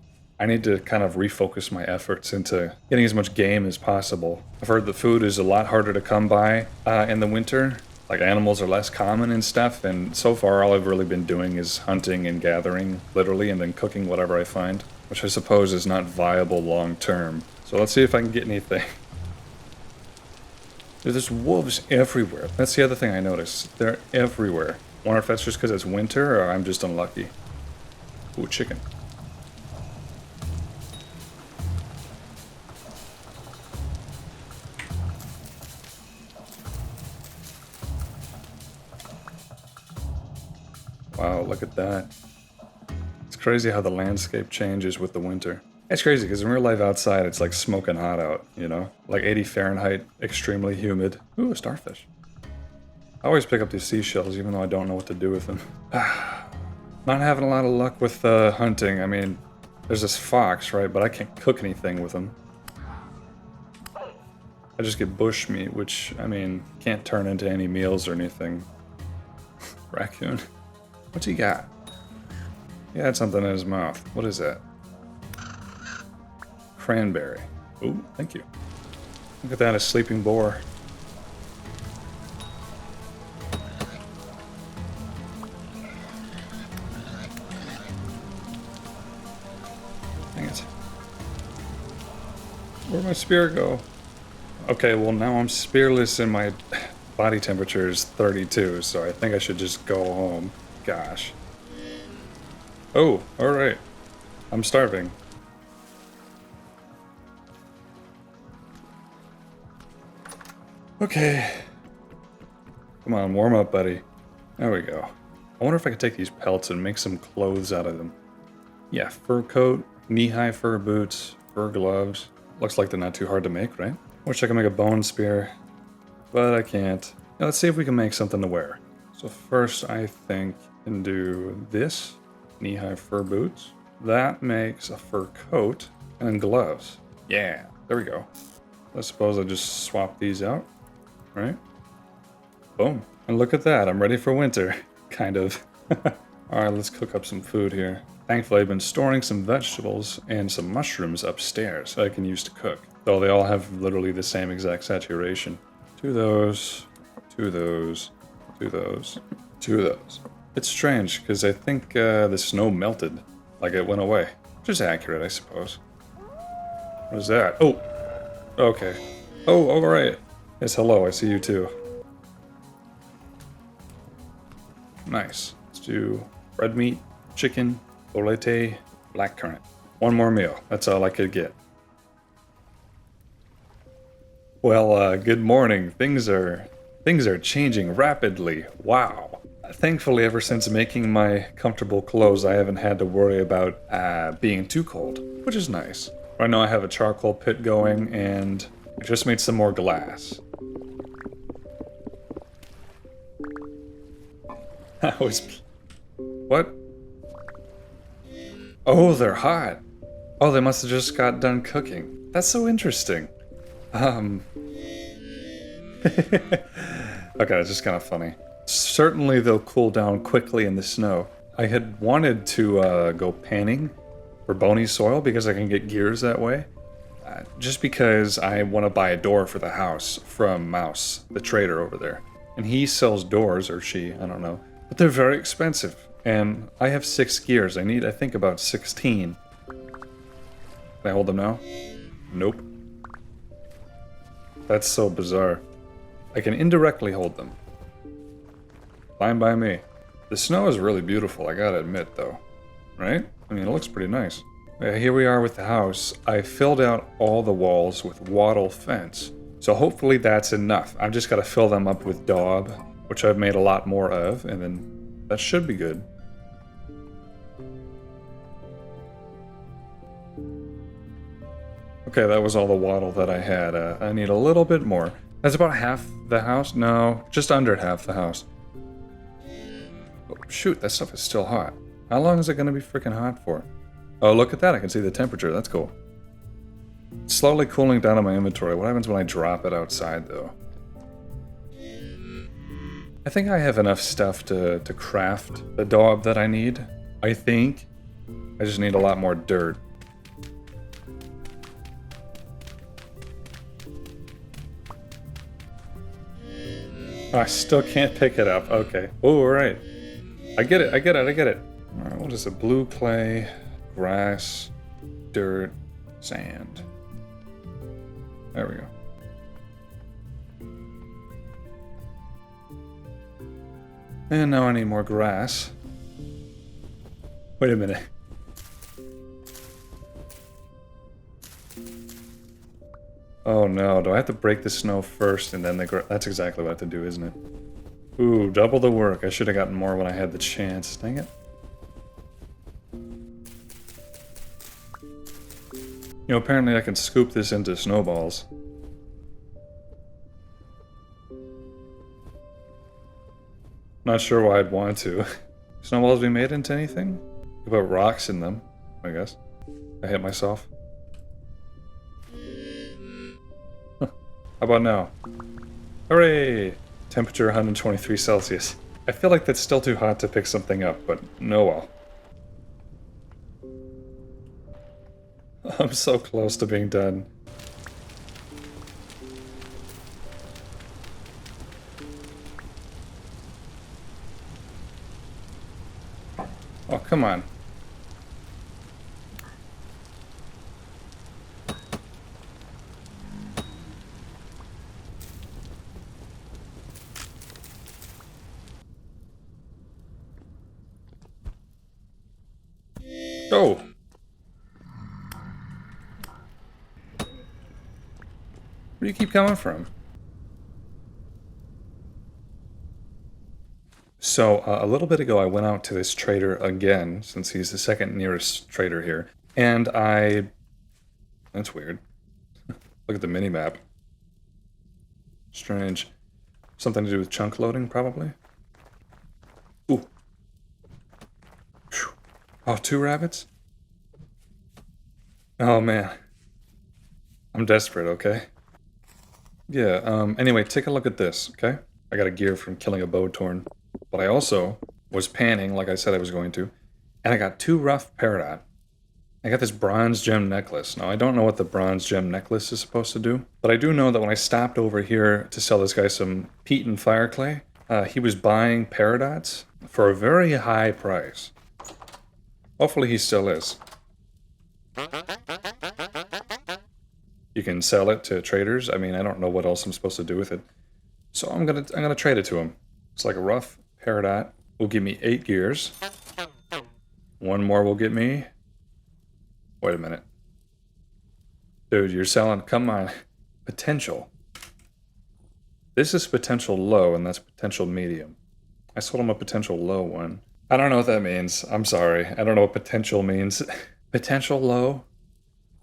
[SPEAKER 1] I need to kind of refocus my efforts into getting as much game as possible. I've heard that food is a lot harder to come by in the winter. Like, animals are less common and stuff, and so far all I've really been doing is hunting and gathering, literally, and then cooking whatever I find, which I suppose is not viable long term. So let's see if I can get anything. There's wolves everywhere. That's the other thing I noticed. They're everywhere. Wonder if that's just because it's winter or I'm just unlucky. Ooh, chicken. Wow, look at that. It's crazy how the landscape changes with the winter. It's crazy because in real life outside it's like smoking hot out, you know? Like 80 Fahrenheit, extremely humid. Ooh, a starfish. I always pick up these seashells even though I don't know what to do with them. Not having a lot of luck with hunting. I mean, there's this fox, right? But I can't cook anything with him. I just get bush meat, which, I mean, can't turn into any meals or anything. Raccoon. What's he got? He had something in his mouth. What is that? Cranberry. Ooh, thank you. Look at that, a sleeping boar. Dang it. Where'd my spear go? Okay, well now I'm spearless and my body temperature is 32, so I think I should just go home. Gosh. Oh, alright. I'm starving. Okay. Come on, warm up, buddy. There we go. I wonder if I could take these pelts and make some clothes out of them. Yeah, fur coat, knee-high fur boots, fur gloves. Looks like they're not too hard to make, right? Wish I could make a bone spear, but I can't. Now let's see if we can make something to wear. So first I think I can do this. Knee-high fur boots. That makes a fur coat and gloves. Yeah, there we go. I suppose I just swap these out, right? Boom. And look at that, I'm ready for winter. Kind of. Alright, let's cook up some food here. Thankfully, I've been storing some vegetables and some mushrooms upstairs that I can use to cook. Though they all have literally the same exact saturation. Two of those, two of those, two of those, two of those. It's strange, because I think the snow melted. Like it went away. Which is accurate, I suppose. What is that? Oh! Okay. Oh, alright. Yes, hello, I see you too. Nice. Let's do red meat, chicken, bolete, blackcurrant. One more meal. That's all I could get. Well, good morning. Things are changing rapidly. Wow. Thankfully, ever since making my comfortable clothes, I haven't had to worry about being too cold, which is nice. Right now I have a charcoal pit going, and I just made some more glass. I was... What? Oh, they're hot. Oh, they must have just got done cooking. That's so interesting. Okay, it's just kind of funny. Certainly they'll cool down quickly in the snow. I had wanted to go panning for bony soil because I can get gears that way. Just because I want to buy a door for the house from Mouse, the trader over there. And he sells doors, or she, I don't know. But they're very expensive. And I have 6 gears. I need, I think, about 16. Can I hold them now? Nope. That's so bizarre. I can indirectly hold them. Fine by me. The snow is really beautiful, I gotta admit, though. Right? I mean, it looks pretty nice. Here we are with the house. I filled out all the walls with wattle fence. So hopefully that's enough. I've just gotta fill them up with daub, which I've made a lot more of, and then that should be good. Okay, that was all the wattle that I had. I need a little bit more. That's about half the house? No, just under half the house. Oh, shoot, that stuff is still hot. How long is it going to be freaking hot for? Oh, look at that. I can see the temperature. That's cool. It's slowly cooling down in my inventory. What happens when I drop it outside, though? I think I have enough stuff to craft the daub that I need. I think. I just need a lot more dirt. I still can't pick it up. Okay. Oh, all right. I get it. I get it. I get it. All right. What is it? Blue clay, grass, dirt, sand. There we go. And now I need more grass. Wait a minute. Oh no, do I have to break the snow first and then the grass? That's exactly what I have to do, isn't it? Ooh, double the work. I should have gotten more when I had the chance. Dang it. You know, apparently I can scoop this into snowballs. Not sure why I'd want to. Snowballs be made into anything? You put rocks in them, I guess. I hit myself. How about now? Hooray! Temperature 123 Celsius. I feel like that's still too hot to pick something up, but no well. I'm so close to being done. Oh, come on. Go! Where do you keep coming from? So, a little bit ago I went out to this trader again, since he's the second nearest trader here, and that's weird. Look at the mini-map. Strange. Something to do with chunk loading, probably? Ooh. Whew. Oh, 2 rabbits? Oh, man. I'm desperate, okay? Yeah, anyway, take a look at this, okay? I got a gear from killing a bowtorn. But I also was panning, like I said I was going to, and I got 2 rough peridot. I got this bronze gem necklace. Now, I don't know what the bronze gem necklace is supposed to do, but I do know that when I stopped over here to sell this guy some peat and fire clay, he was buying peridots for a very high price. Hopefully he still is. You can sell it to traders. I mean, I don't know what else I'm supposed to do with it. So I'm gonna trade it to him. It's like a rough peridot will give me 8 gears. 1 more will get me... Wait a minute. Dude, you're selling... Come on. Potential. This is potential low, and that's potential medium. I sold him a potential low one. I don't know what that means. I'm sorry. I don't know what potential means. Potential low?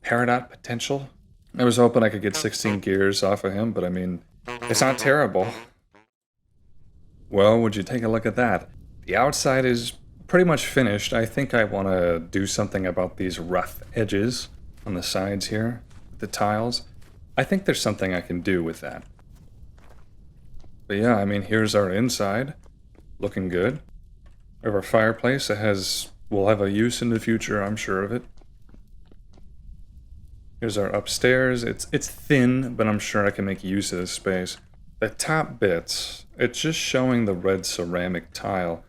[SPEAKER 1] Peridot potential? I was hoping I could get 16 gears off of him, but I mean, it's not terrible. Well, would you take a look at that? The outside is pretty much finished. I think I want to do something about these rough edges on the sides here, the tiles. I think there's something I can do with that. But yeah, I mean, here's our inside. Looking good. We have our fireplace. Will have a use in the future, I'm sure of it. Here's our upstairs. It's thin, but I'm sure I can make use of this space. The top bits, it's just showing the red ceramic tile.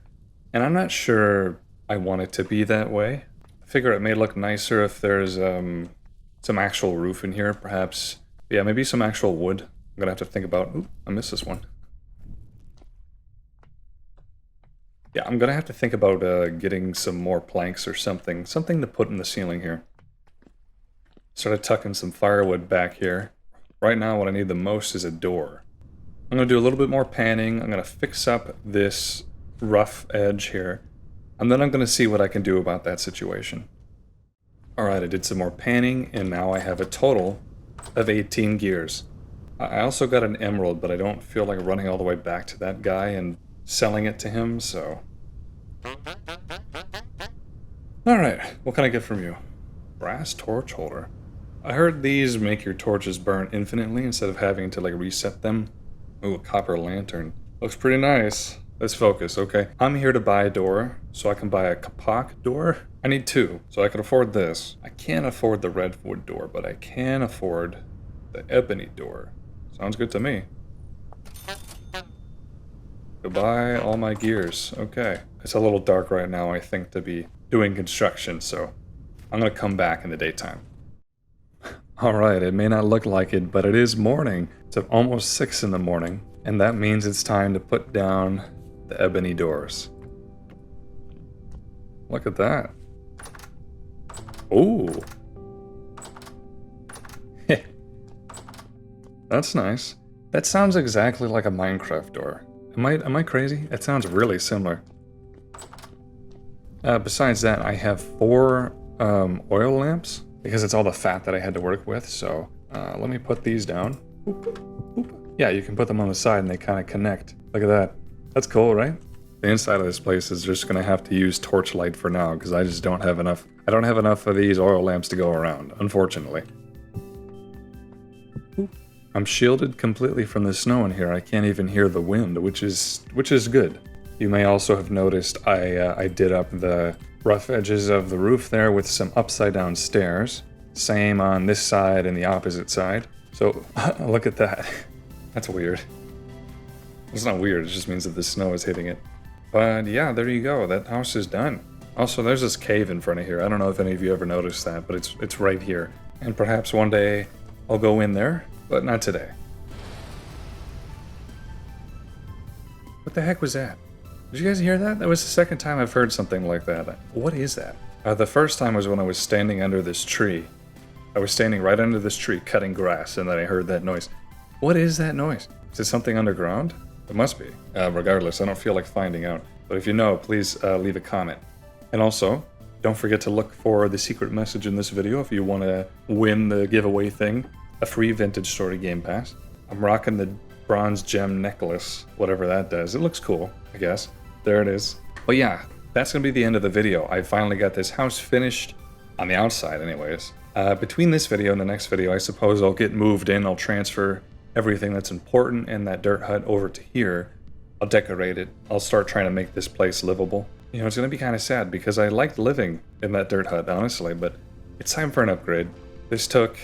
[SPEAKER 1] And I'm not sure I want it to be that way. I figure it may look nicer if there's some actual roof in here, perhaps. Yeah, maybe some actual wood. I'm gonna have to think about... Ooh, I missed this one. Yeah, I'm gonna have to think about getting some more planks or something. Something to put in the ceiling here. Started tucking some firewood back here. Right now what I need the most is a door. I'm gonna do a little bit more panning. I'm gonna fix up this rough edge here. And then I'm gonna see what I can do about that situation. Alright, I did some more panning and now I have a total of 18 gears. I also got an emerald, but I don't feel like running all the way back to that guy and selling it to him, so... Alright, what can I get from you? Brass torch holder. I heard these make your torches burn infinitely instead of having to like reset them. Ooh, a copper lantern. Looks pretty nice. Let's focus, okay? I'm here to buy a door, so I can buy a kapak door. I need two, so I can afford this. I can't afford the redwood door, but I can afford the ebony door. Sounds good to me. Goodbye, all my gears. Okay. It's a little dark right now, I think, to be doing construction, so I'm gonna come back in the daytime. Alright, it may not look like it, but it is morning. It's almost 6 in the morning, and that means it's time to put down the ebony doors. Look at that. Ooh. That's nice. That sounds exactly like a Minecraft door. Am I crazy? It sounds really similar. Besides that, I have 4 oil lamps because it's all the fat that I had to work with. So let me put these down. Boop, boop. Yeah, you can put them on the side and they kind of connect. Look at that. That's cool, right? The inside of this place is just going to have to use torchlight for now because I just don't have enough. I don't have enough of these oil lamps to go around, unfortunately. I'm shielded completely from the snow in here. I can't even hear the wind, which is good. You may also have noticed I did up the rough edges of the roof there with some upside down stairs. Same on this side and the opposite side. So look at that. That's weird. It's not weird, it just means that the snow is hitting it. But yeah, there you go. That house is done. Also, there's this cave in front of here. I don't know if any of you ever noticed that, but it's right here. And perhaps one day I'll go in there, but not today. What the heck was that? Did you guys hear that? That was the second time I've heard something like that. What is that? The first time was when I was standing under this tree. I was standing right under this tree cutting grass, and then I heard that noise. What is that noise? Is it something underground? It must be. Regardless, I don't feel like finding out. But if you know, please leave a comment. And also, don't forget to look for the secret message in this video if you want to win the giveaway thing. A free Vintage Story Game Pass. I'm rocking the bronze gem necklace, whatever that does. It looks cool, I guess. There it is. But yeah, that's going to be the end of the video. I finally got this house finished, on the outside anyways. Between this video and the next video, I suppose I'll get moved in. I'll transfer everything that's important in that dirt hut over to here. I'll decorate it. I'll start trying to make this place livable. You know, it's going to be kind of sad because I liked living in that dirt hut, honestly, but it's time for an upgrade. This took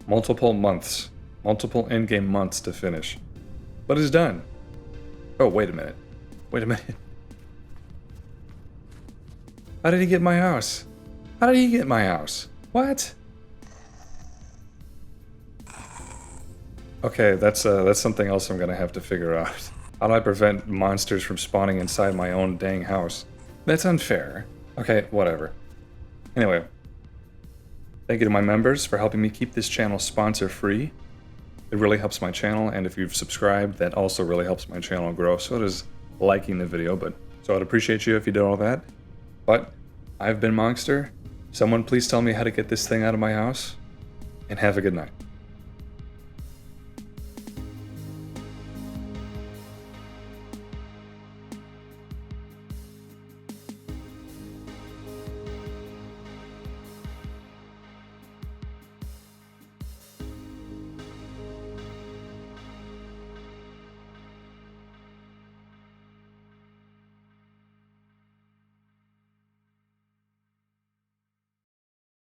[SPEAKER 1] multiple months, multiple in-game months to finish, but it's done. Oh, wait a minute. Wait a minute. How did he get my house? How did he get my house? What? Okay, that's something else I'm gonna have to figure out. How do I prevent monsters from spawning inside my own dang house? That's unfair. Okay, whatever. Anyway, thank you to my members for helping me keep this channel sponsor free. It really helps my channel, and if you've subscribed, that also really helps my channel grow. So does liking the video, so I'd appreciate you if you did all that. But I've been Monster. Someone please tell me how to get this thing out of my house, and have a good night.